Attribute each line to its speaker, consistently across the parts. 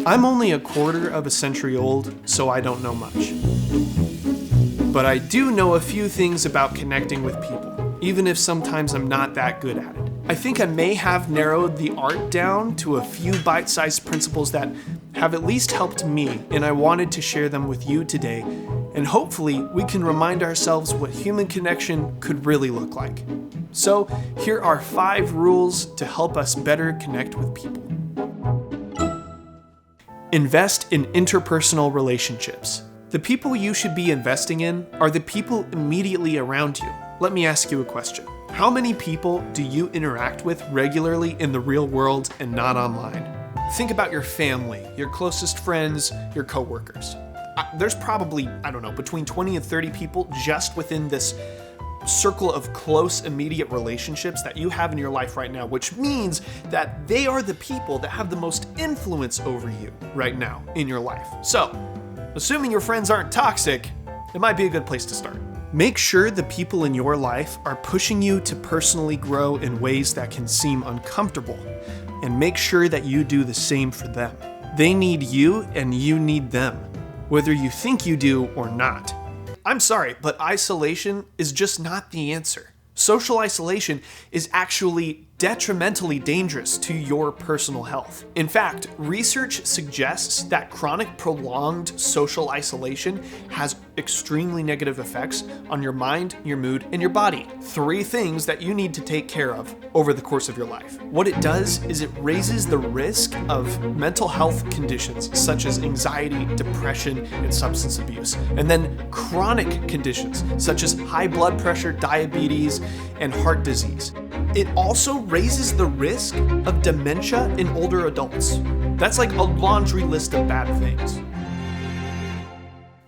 Speaker 1: I'm only a quarter of a century old, so I don't know much. But I do know a few things about connecting with people, even if sometimes I'm not that good at it. I think I may have narrowed the art down to a few bite-sized principles that have at least helped me, and I wanted to share them with you today, and hopefully we can remind ourselves what human connection could really look like. So, here are 5 rules to help us better connect with people. Invest in interpersonal relationships. The people you should be investing in are the people immediately around you. Let me ask you a question. How many people do you interact with regularly in the real world and not online? Think about your family, your closest friends, your coworkers. There's probably, between 20 and 30 people just within this circle of close, immediate relationships that you have in your life right now, which means that they are the people that have the most influence over you right now in your life. So, assuming your friends aren't toxic, it might be a good place to start. Make sure the people in your life are pushing you to personally grow in ways that can seem uncomfortable, and make sure that you do the same for them. They need you and you need them, whether you think you do or not. I'm sorry, but isolation is just not the answer. Social isolation is actually detrimentally dangerous to your personal health. In fact, research suggests that chronic prolonged social isolation has extremely negative effects on your mind, your mood, and your body. 3 things that you need to take care of over the course of your life. What it does is it raises the risk of mental health conditions such as anxiety, depression, and substance abuse. And then chronic conditions such as high blood pressure, diabetes, and heart disease. It also raises the risk of dementia in older adults. That's like a laundry list of bad things.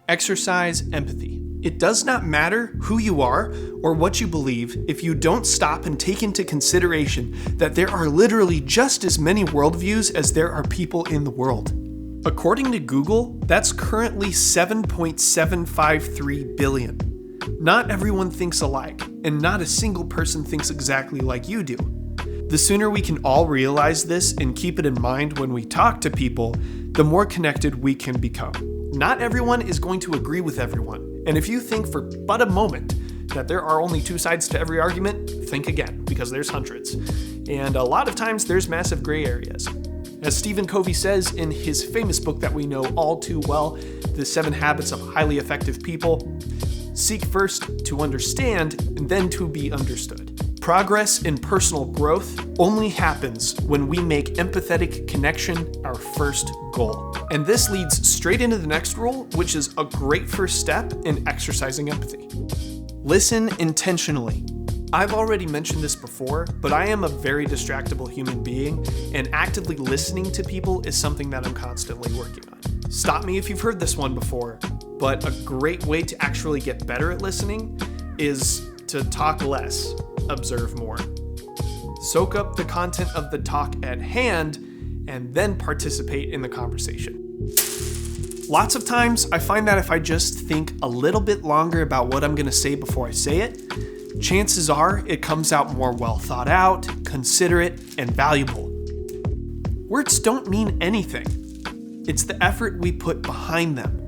Speaker 1: Exercise empathy. It does not matter who you are or what you believe if you don't stop and take into consideration that there are literally just as many worldviews as there are people in the world. According to Google, that's currently 7.753 billion. Not everyone thinks alike, and not a single person thinks exactly like you do. The sooner we can all realize this and keep it in mind when we talk to people, the more connected we can become. Not everyone is going to agree with everyone, and if you think for but a moment that there are only 2 sides to every argument, think again, because there's hundreds. And a lot of times there's massive gray areas. As Stephen Covey says in his famous book that we know all too well, The 7 Habits of Highly Effective People, seek first to understand and then to be understood. Progress in personal growth only happens when we make empathetic connection our first goal. And this leads straight into the next rule, which is a great first step in exercising empathy. Listen intentionally. I've already mentioned this before, but I am a very distractible human being, and actively listening to people is something that I'm constantly working on. Stop me if you've heard this one before, but a great way to actually get better at listening is to talk less, observe more. Soak up the content of the talk at hand, and then participate in the conversation. Lots of times, I find that if I just think a little bit longer about what I'm going to say before I say it, chances are it comes out more well thought out, considerate, and valuable. Words don't mean anything. It's the effort we put behind them.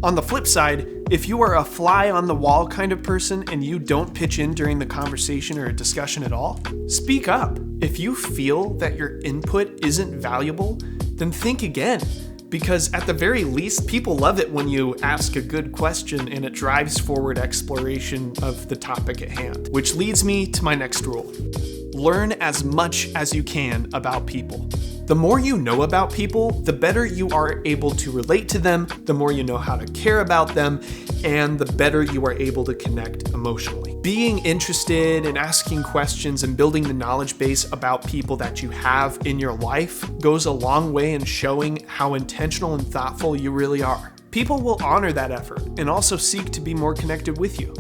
Speaker 1: On the flip side, if you are a fly on the wall kind of person and you don't pitch in during the conversation or a discussion at all, speak up. If you feel that your input isn't valuable, then think again. Because at the very least, people love it when you ask a good question and it drives forward exploration of the topic at hand. Which leads me to my next rule. Learn as much as you can about people. The more you know about people, the better you are able to relate to them, the more you know how to care about them, and the better you are able to connect emotionally. Being interested and asking questions and building the knowledge base about people that you have in your life goes a long way in showing how intentional and thoughtful you really are. People will honor that effort and also seek to be more connected with you.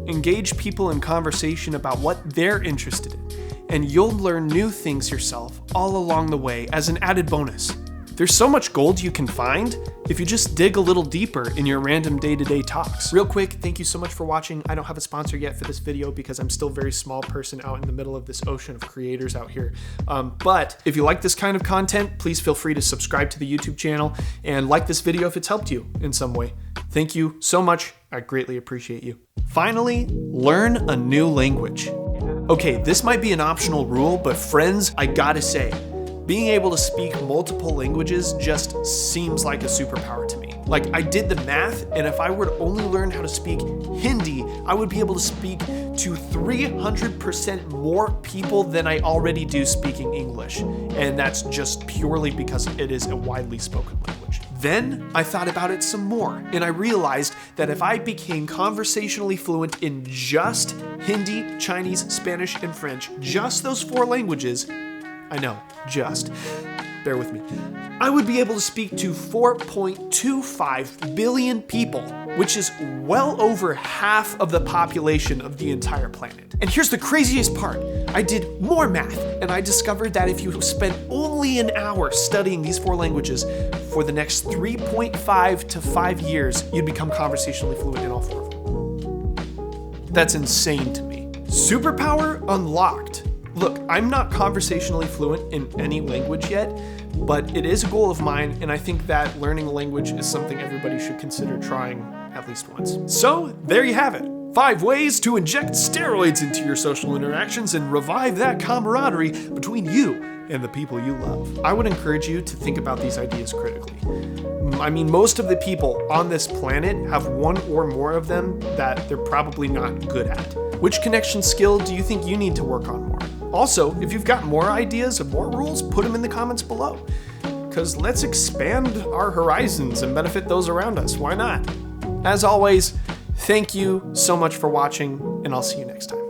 Speaker 1: Engage people in conversation about what they're interested in, and you'll learn new things yourself all along the way as an added bonus. There's so much gold you can find if you just dig a little deeper in your random day-to-day talks. Real quick, thank you so much for watching. I don't have a sponsor yet for this video because I'm still a very small person out in the middle of this ocean of creators out here. But if you like this kind of content, please feel free to subscribe to the YouTube channel and like this video if it's helped you in some way. Thank you so much. I greatly appreciate you. Finally, learn a new language. Okay, this might be an optional rule, but friends, I gotta say, being able to speak multiple languages just seems like a superpower to me. Like, I did the math, and if I were to only learn how to speak Hindi, I would be able to speak to 300% more people than I already do speaking English. And that's just purely because it is a widely spoken language. Then I thought about it some more, and I realized that if I became conversationally fluent in just Hindi, Chinese, Spanish, and French, just those 4 languages, I know, just. Bear with me. I would be able to speak to 4.25 billion people, which is well over half of the population of the entire planet. And here's the craziest part. I did more math, and I discovered that if you spent only an hour studying these 4 languages for the next 3.5 to 5 years, you'd become conversationally fluent in all 4 of them. That's insane to me. Superpower unlocked. Look, I'm not conversationally fluent in any language yet, but it is a goal of mine, and I think that learning a language is something everybody should consider trying at least once. So, there you have it. 5 ways to inject steroids into your social interactions and revive that camaraderie between you and the people you love. I would encourage you to think about these ideas critically. I mean, most of the people on this planet have one or more of them that they're probably not good at. Which connection skill do you think you need to work on more? Also, if you've got more ideas and more rules, put them in the comments below. Because let's expand our horizons and benefit those around us. Why not? As always, thank you so much for watching, and I'll see you next time.